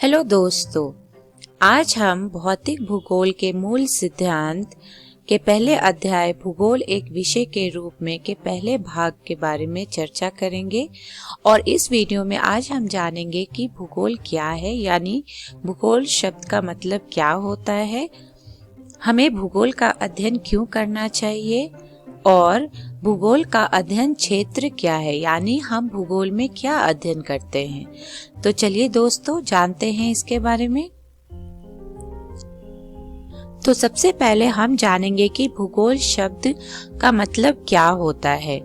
Hello दोस्तों, आज हम भौतिक भूगोल के मूल सिद्धांत के पहले अध्याय भूगोल एक विषय के रूप में के पहले भाग के बारे में चर्चा करेंगे। और इस वीडियो में आज हम जानेंगे कि भूगोल क्या है, यानी भूगोल शब्द का मतलब क्या होता है, हमें भूगोल का अध्ययन क्यों करना चाहिए और भूगोल का अध्ययन क्षेत्र क्या है, यानी हम भूगोल में क्या अध्ययन करते हैं। तो चलिए दोस्तों जानते हैं इसके बारे में। तो सबसे पहले हम जानेंगे कि भूगोल शब्द का मतलब क्या होता है।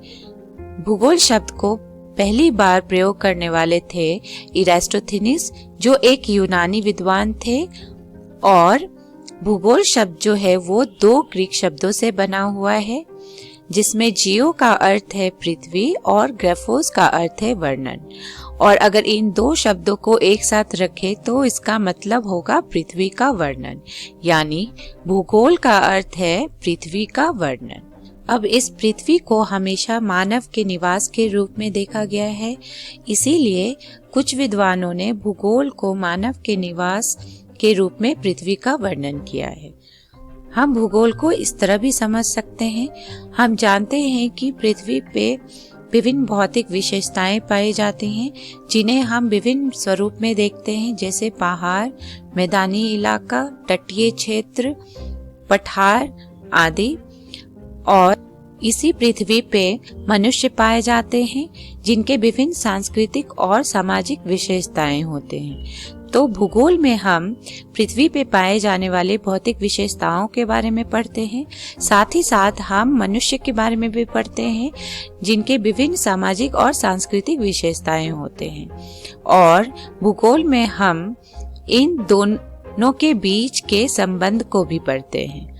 भूगोल शब्द को पहली बार प्रयोग करने वाले थे इरास्टोथेनिस, जो एक यूनानी विद्वान थे। और भूगोल शब्द जो है वो दो ग्रीक शब्दों से बना हुआ है, जिसमें जियो का अर्थ है पृथ्वी और ग्राफोस का अर्थ है वर्णन। और अगर इन दो शब्दों को एक साथ रखें तो इसका मतलब होगा पृथ्वी का वर्णन, यानी भूगोल का अर्थ है पृथ्वी का वर्णन। अब इस पृथ्वी को हमेशा मानव के निवास के रूप में देखा गया है, इसीलिए कुछ विद्वानों ने भूगोल को मानव के निवास के रूप में पृथ्वी का वर्णन किया है। हम भूगोल को इस तरह भी समझ सकते हैं। हम जानते हैं कि पृथ्वी पे विभिन्न भौतिक विशेषताएं पाई जाती हैं, जिन्हें हम विभिन्न स्वरूप में देखते हैं, जैसे पहाड़, मैदानी इलाका, तटीय क्षेत्र, पठार आदि। और इसी पृथ्वी पे मनुष्य पाए जाते हैं, जिनके विभिन्न सांस्कृतिक और सामाजिक विशेषताएं होते हैं। तो भूगोल में हम पृथ्वी पे पाए जाने वाले भौतिक विशेषताओं के बारे में पढ़ते हैं, साथ ही साथ हम मनुष्य के बारे में भी पढ़ते हैं, जिनके विभिन्न सामाजिक और सांस्कृतिक विशेषताएं होते हैं। और भूगोल में हम इन दोनों के बीच के संबंध को भी पढ़ते हैं।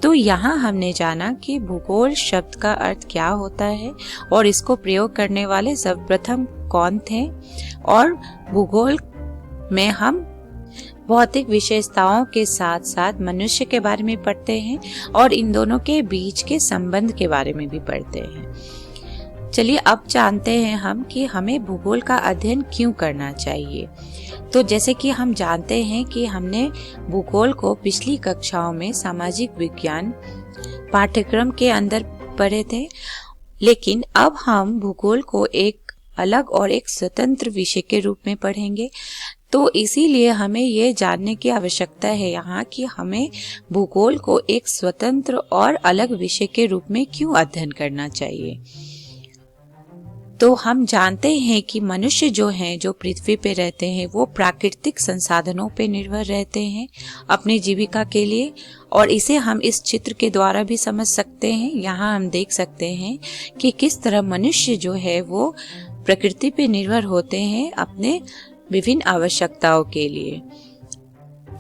तो यहाँ हमने जाना कि भूगोल शब्द का अर्थ क्या होता है और इसको प्रयोग करने वाले सर्वप्रथम कौन थे। और भूगोल में हम भौतिक विशेषताओं के साथ साथ मनुष्य के बारे में पढ़ते हैं और इन दोनों के बीच के संबंध के बारे में भी पढ़ते हैं। चलिए अब जानते हैं हम कि हमें भूगोल का अध्ययन क्यों करना चाहिए। तो जैसे कि हम जानते हैं कि हमने भूगोल को पिछली कक्षाओं में सामाजिक विज्ञान पाठ्यक्रम के अंदर पढ़े थे, लेकिन अब हम भूगोल को एक अलग और एक स्वतंत्र विषय के रूप में पढ़ेंगे। तो इसीलिए हमें ये जानने की आवश्यकता है यहाँ कि हमें भूगोल को एक स्वतंत्र और अलग विषय के रूप में क्यों अध्ययन करना चाहिए। तो हम जानते हैं कि मनुष्य जो हैं, जो पृथ्वी पे रहते हैं, वो प्राकृतिक संसाधनों पे निर्भर रहते हैं अपनी जीविका के लिए। और इसे हम इस चित्र के द्वारा भी समझ सकते हैं। यहाँ हम देख सकते हैं कि किस तरह मनुष्य जो है वो प्रकृति पे निर्भर होते हैं अपने विभिन्न आवश्यकताओं के लिए।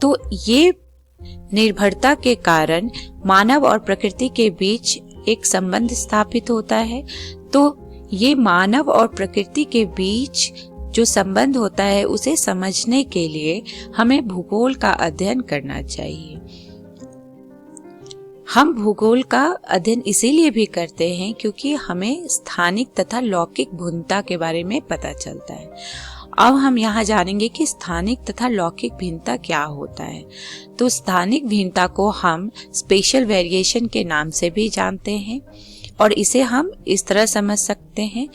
तो ये निर्भरता के कारण मानव और प्रकृति के बीच एक संबंध स्थापित होता है। तो ये मानव और प्रकृति के बीच जो संबंध होता है उसे समझने के लिए हमें भूगोल का अध्ययन करना चाहिए। हम भूगोल का अध्ययन इसीलिए भी करते हैं क्योंकि हमें स्थानिक तथा लौकिक भिन्नता के बारे में पता चलता है। अब हम यहाँ जानेंगे कि स्थानिक तथा लौकिक भिन्नता क्या होता है। तो स्थानिक भिन्नता को हम स्पेशल वेरिएशन के नाम से भी जानते हैं और इसे हम इस तरह समझ सकते हैं।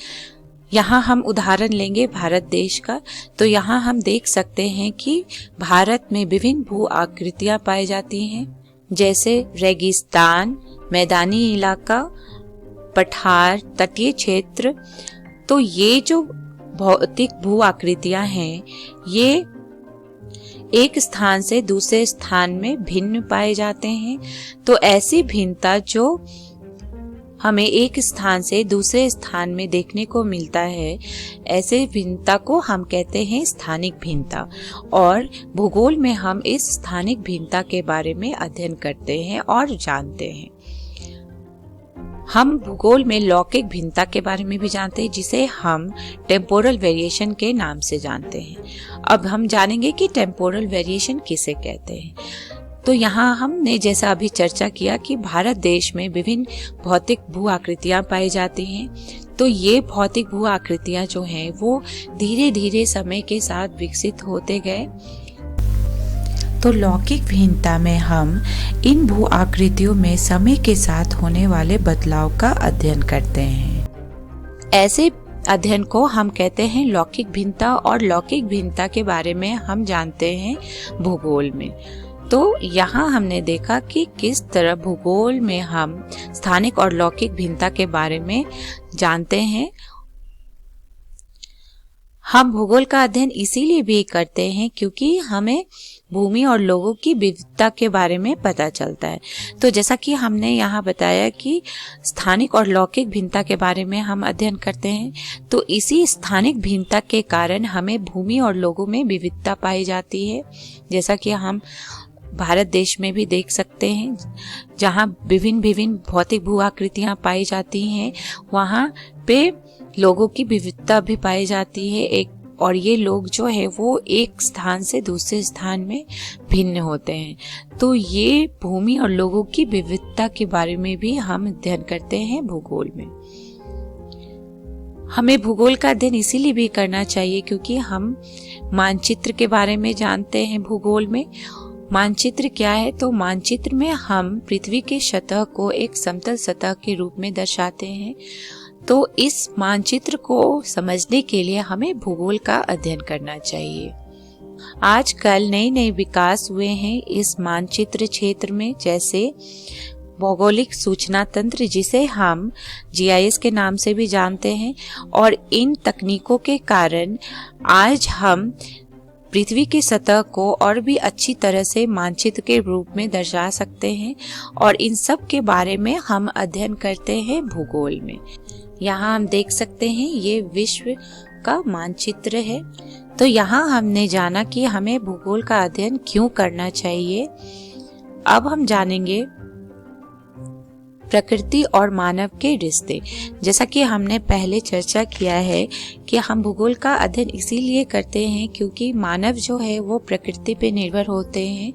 यहाँ हम उदाहरण लेंगे भारत देश का। तो यहाँ हम देख सकते हैं कि भारत में विभिन्न भू आकृतियां पाई जाती हैं, जैसे रेगिस्तान, मैदानी इलाका, पठार, तटीय क्षेत्र। तो ये जो भौतिक भू आकृतियां हैं, ये एक स्थान से दूसरे स्थान में भिन्न पाए जाते हैं। तो ऐसी भिन्नता जो हमें एक स्थान से दूसरे स्थान में देखने को मिलता है, ऐसे भिन्नता को हम कहते हैं स्थानिक भिन्नता। और भूगोल में हम इस स्थानिक भिन्नता के बारे में अध्ययन करते हैं और जानते हैं। हम भूगोल में लौकिक भिन्नता के बारे में भी जानते हैं, जिसे हम टेम्पोरल वेरिएशन के नाम से जानते हैं। अब हम जानेंगे कि टेम्पोरल वेरिएशन किसे कहते हैं। तो यहाँ हमने जैसा अभी चर्चा किया कि भारत देश में विभिन्न भौतिक भू आकृतियां पाई जाती हैं, तो ये भौतिक भू आकृतियां जो हैं वो धीरे धीरे समय के साथ विकसित होते गए। तो लौकिक भिन्नता में हम इन भू आकृतियों में समय के साथ होने वाले बदलाव का अध्ययन करते हैं। ऐसे अध्ययन को हम कहते हैं लौकिक भिन्नता, और लौकिक भिन्नता के बारे में हम जानते हैं भूगोल में। तो यहाँ हमने देखा कि किस तरह भूगोल में हम स्थानिक और लौकिक भिन्नता के बारे में जानते हैं। हम भूगोल का अध्ययन इसीलिए भी करते हैं क्योंकि हमें भूमि और लोगों की विविधता के बारे में पता चलता है। तो जैसा कि हमने यहाँ बताया कि स्थानिक और लौकिक भिन्नता के बारे में हम अध्ययन करते हैं, तो इसी स्थानिक भिन्नता के कारण हमें भूमि और लोगों में विविधता पाई जाती है। जैसा कि हम भारत देश में भी देख सकते हैं, जहाँ विभिन्न विभिन्न भौतिक भू आकृतियाँ पाई जाती हैं, वहाँ पे लोगों की विविधता भी पाई जाती है एक, और ये लोग जो है वो एक स्थान से दूसरे स्थान में भिन्न होते हैं। तो ये भूमि और लोगों की विविधता के बारे में भी हम अध्ययन करते हैं भूगोल में। हमें भूगोल का अध्ययन इसीलिए भी करना चाहिए क्योंकि हम मानचित्र के बारे में जानते हैं भूगोल में। मानचित्र क्या है? तो मानचित्र में हम पृथ्वी के सतह को एक समतल सतह के रूप में दर्शाते हैं। तो इस मानचित्र को समझने के लिए हमें भूगोल का अध्ययन करना चाहिए। आजकल नए नए विकास हुए हैं इस मानचित्र क्षेत्र में, जैसे भौगोलिक सूचना तंत्र, जिसे हम GIS के नाम से भी जानते हैं। और इन तकनीकों के कारण आज हम पृथ्वी की सतह को और भी अच्छी तरह से मानचित्र के रूप में दर्शा सकते हैं, और इन सब के बारे में हम अध्ययन करते हैं भूगोल में। यहाँ हम देख सकते हैं ये विश्व का मानचित्र है। तो यहाँ हमने जाना कि हमें भूगोल का अध्ययन क्यों करना चाहिए। अब हम जानेंगे प्रकृति और मानव के रिश्ते। जैसा कि हमने पहले चर्चा किया है कि हम भूगोल का अध्ययन इसीलिए करते हैं क्योंकि मानव जो है वो प्रकृति पे निर्भर होते हैं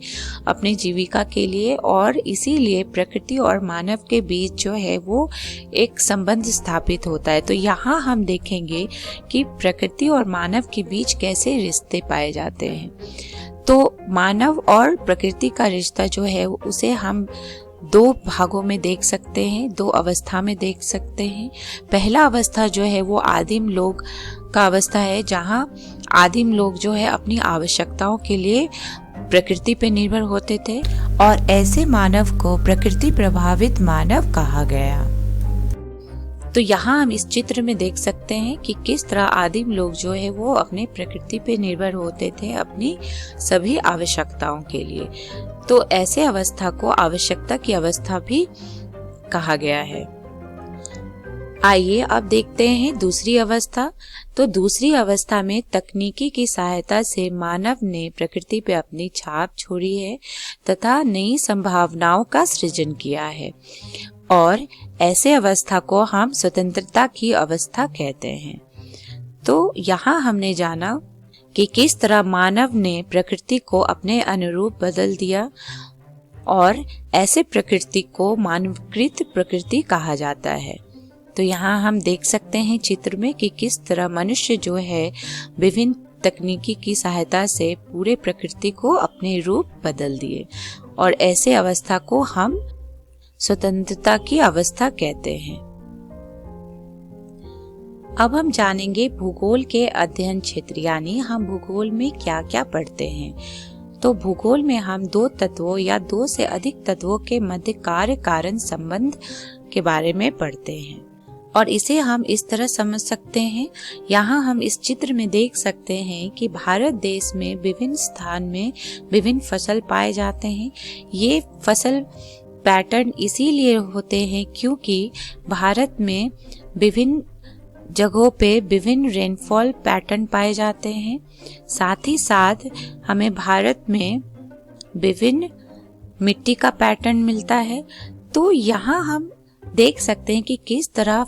अपनी जीविका के लिए, और इसीलिए प्रकृति और मानव के बीच जो है वो एक संबंध स्थापित होता है। तो यहाँ हम देखेंगे कि प्रकृति और मानव के बीच कैसे रिश्ते पाए जाते हैं। तो मानव और प्रकृति का रिश्ता जो है उसे हम दो भागों में देख सकते हैं, दो अवस्था में देख सकते हैं। पहला अवस्था जो है वो आदिम लोग का अवस्था है, जहाँ आदिम लोग जो है अपनी आवश्यकताओं के लिए प्रकृति पे निर्भर होते थे, और ऐसे मानव को प्रकृति प्रभावित मानव कहा गया। तो यहाँ हम इस चित्र में देख सकते हैं कि किस तरह आदिम लोग जो है वो अपने प्रकृति पे निर्भर होते थे अपनी सभी आवश्यकताओं के लिए। तो ऐसे अवस्था को आवश्यकता की अवस्था भी कहा गया है। आइए अब देखते हैं दूसरी अवस्था। तो दूसरी अवस्था में तकनीकी की सहायता से मानव ने प्रकृति पे अपनी छाप छोड़ी है तथा नई संभावनाओं का सृजन किया है, और ऐसे अवस्था को हम स्वतंत्रता की अवस्था कहते हैं। तो यहाँ हमने जाना कि किस तरह मानव ने प्रकृति को अपने अनुरूप बदल दिया, और ऐसे प्रकृति को मानवकृत प्रकृति कहा जाता है। तो यहाँ हम देख सकते हैं चित्र में कि किस तरह मनुष्य जो है विभिन्न तकनीकी की सहायता से पूरे प्रकृति को अपने रूप बदल दिए, और ऐसे अवस्था को हम स्वतंत्रता की अवस्था कहते हैं। अब हम जानेंगे भूगोल के अध्ययन क्षेत्र, यानी हम भूगोल में क्या क्या पढ़ते हैं। तो भूगोल में हम दो तत्वों या दो से अधिक तत्वों के मध्य कार्य कारण संबंध के बारे में पढ़ते हैं, और इसे हम इस तरह समझ सकते हैं। यहाँ हम इस चित्र में देख सकते हैं कि भारत देश में विभिन्न स्थान में विभिन्न फसल पाए जाते हैं। ये फसल पैटर्न इसीलिए होते हैं क्योंकि भारत में विभिन्न जगहों पे विभिन्न रेनफॉल पैटर्न पाए जाते हैं। साथ ही साथ हमें भारत में विभिन्न मिट्टी का पैटर्न मिलता है। तो यहाँ हम देख सकते हैं कि किस तरह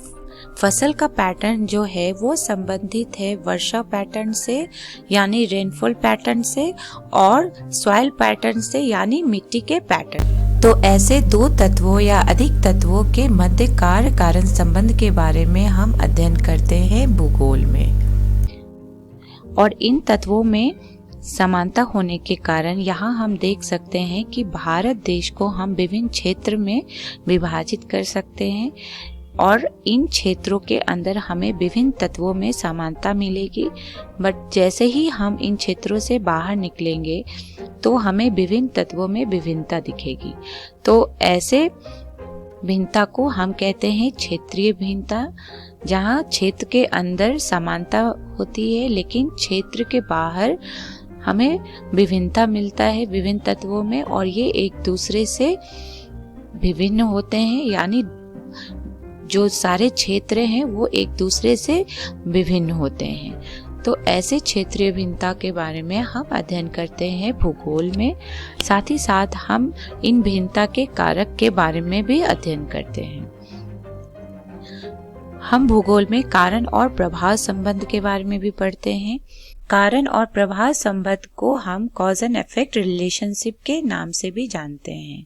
फसल का पैटर्न जो है वो संबंधित है वर्षा पैटर्न से यानी रेनफॉल पैटर्न से, और सॉइल पैटर्न से यानी मिट्टी के पैटर्न। तो ऐसे दो तत्वों या अधिक तत्वों के मध्य कार्य कारण संबंध के बारे में हम अध्ययन करते हैं भूगोल में। और इन तत्वों में समानता होने के कारण यहाँ हम देख सकते हैं कि भारत देश को हम विभिन्न क्षेत्र में विभाजित कर सकते हैं और इन क्षेत्रों के अंदर हमें विभिन्न तत्वों में समानता मिलेगी। बट जैसे ही हम इन क्षेत्रों से बाहर निकलेंगे तो हमें विभिन्न तत्वों में विभिन्नता दिखेगी। तो ऐसे भिन्नता को हम कहते हैं क्षेत्रीय भिन्नता, जहाँ क्षेत्र के अंदर समानता होती है लेकिन क्षेत्र के बाहर हमें विभिन्नता मिलता है विभिन्न तत्वों में, और ये एक दूसरे से विभिन्न होते हैं, यानी जो सारे क्षेत्र हैं वो एक दूसरे से विभिन्न होते हैं। तो ऐसे क्षेत्रीय भिन्नता के बारे में हम अध्ययन करते हैं भूगोल में। साथ ही साथ हम इन भिन्नता के कारक के बारे में भी अध्ययन करते हैं। हम भूगोल में कारण और प्रभाव संबंध के बारे में भी पढ़ते हैं। कारण और प्रभाव संबंध को हम कॉज एंड इफेक्ट रिलेशनशिप के नाम से भी जानते हैं।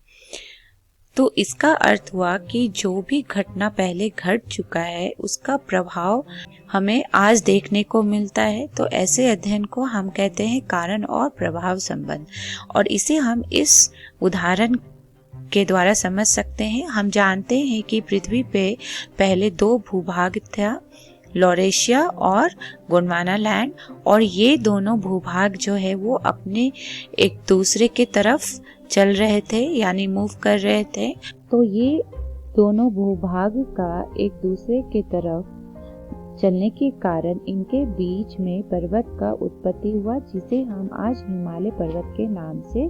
तो इसका अर्थ हुआ कि जो भी घटना पहले घट चुका है उसका प्रभाव हमें आज देखने को मिलता है। तो ऐसे अध्ययन को हम कहते हैं कारण और प्रभाव संबंध, और इसे हम इस उदाहरण के द्वारा समझ सकते हैं। हम जानते हैं कि पृथ्वी पे पहले दो भूभाग था, लॉरेशिया और गोंडवाना लैंड, और ये दोनों भूभाग जो है वो अपने एक दूसरे के तरफ चल रहे थे, यानी मूव कर रहे थे। तो ये दोनों भूभाग का एक दूसरे के तरफ चलने के कारण इनके बीच में पर्वत का उत्पत्ति हुआ, जिसे हम आज हिमालय पर्वत के नाम से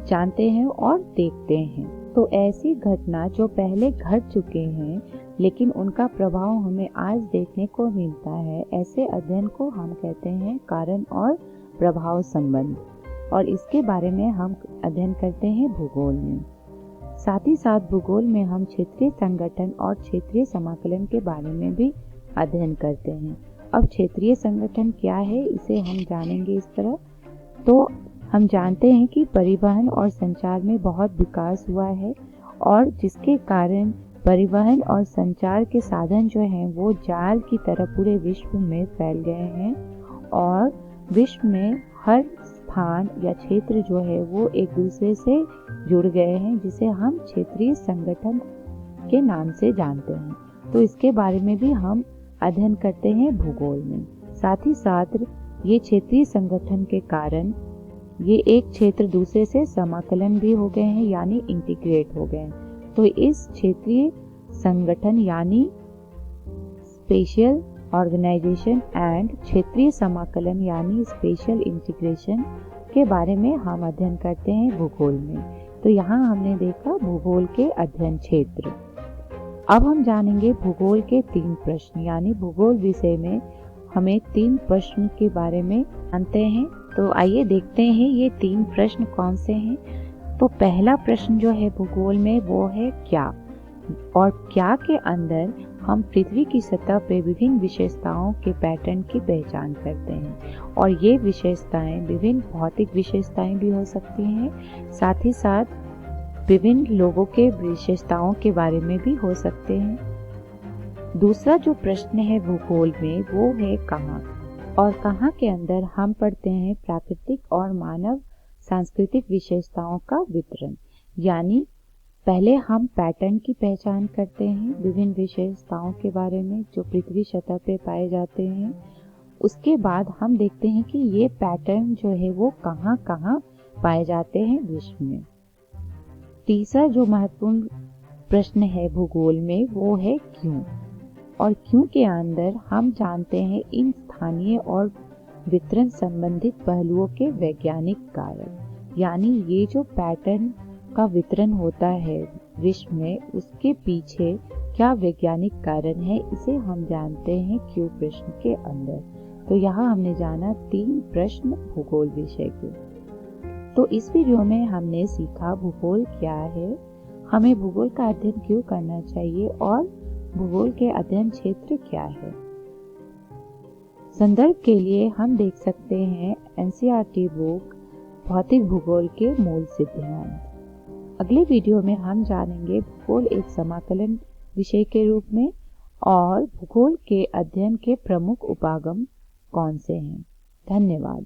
जानते हैं और देखते हैं। तो ऐसी घटना जो पहले घट चुके हैं लेकिन उनका प्रभाव हमें आज देखने को मिलता है, ऐसे अध्ययन को हम कहते हैं कारण और प्रभाव संबंध, और इसके बारे में हम अध्ययन करते हैं भूगोल में। साथ ही साथ भूगोल में हम क्षेत्रीय संगठन और क्षेत्रीय समाकलन के बारे में भी अध्ययन करते हैं। अब क्षेत्रीय संगठन क्या है इसे हम जानेंगे इस तरह। तो हम जानते हैं कि परिवहन और संचार में बहुत विकास हुआ है, और जिसके कारण परिवहन और संचार के साधन जो हैं वो जाल की तरह पूरे विश्व में फैल गए हैं, और विश्व में हर स्थान या क्षेत्र जो है वो एक दूसरे से जुड़ गए हैं, जिसे हम क्षेत्रीय संगठन के नाम से जानते हैं। तो इसके बारे में भी हम अध्ययन करते हैं भूगोल में। साथ ही साथ ये क्षेत्रीय संगठन के कारण ये एक क्षेत्र दूसरे से समाकलन भी हो गए हैं, यानी इंटीग्रेट हो गए हैं। तो इस क्षेत्रीय संगठन यानी स्पेशियल ऑर्गेनाइजेशन एंड क्षेत्रीय समाकलन यानी स्पेशल इंटीग्रेशन के बारे में हम अध्ययन करते हैं भूगोल में। तो यहाँ हमने देखा भूगोल के अध्ययन क्षेत्र। अब हम जानेंगे भूगोल के 3 प्रश्न, यानी भूगोल विषय में हमें 3 प्रश्न के बारे में जानते हैं। तो आइए देखते हैं ये 3 प्रश्न कौन से हैं। तो पहला प्रश्न जो है भूगोल में वो है क्या, और क्या के अंदर हम पृथ्वी की सतह पे विभिन्न विशेषताओं के पैटर्न की पहचान करते हैं, और ये विशेषताएं विभिन्न भौतिक विशेषताएं भी हो सकती हैं, साथ ही साथ विभिन्न लोगों के विशेषताओं के बारे में भी हो सकते हैं। दूसरा जो प्रश्न है भूगोल में वो है कहाँ, और कहाँ के अंदर हम पढ़ते हैं प्राकृतिक और मानव सांस्कृतिक विशेषताओं का वितरण, यानी पहले हम पैटर्न की पहचान करते हैं विभिन्न विशेषताओं के बारे में जो पृथ्वी सतह पे पाए जाते हैं। उसके बाद हम देखते हैं कि ये पैटर्न जो है वो कहाँ कहाँ पाए जाते हैं विश्व में। तीसरा जो महत्वपूर्ण प्रश्न है भूगोल में वो है क्यों, और क्यों के अंदर हम जानते हैं इन स्थानीय और वितरण संबंधित पहलुओं के वैज्ञानिक कारण, यानी ये जो पैटर्न का वितरण होता है विश्व में उसके पीछे क्या वैज्ञानिक कारण है, इसे हम जानते हैं क्यों प्रश्न के अंदर। तो यहाँ हमने जाना 3 प्रश्न भूगोल विषय के। तो इस वीडियो में हमने सीखा भूगोल क्या है, हमें भूगोल का अध्ययन क्यों करना चाहिए, और भूगोल के अध्ययन क्षेत्र क्या है। संदर्भ के लिए हम देख सकते हैं एनसीईआरटी बुक भौतिक भूगोल के मूल सिद्धांत। अगले वीडियो में हम जानेंगे भूगोल एक समाकलन विषय के रूप में और भूगोल के अध्ययन के प्रमुख उपागम कौन से हैं। धन्यवाद।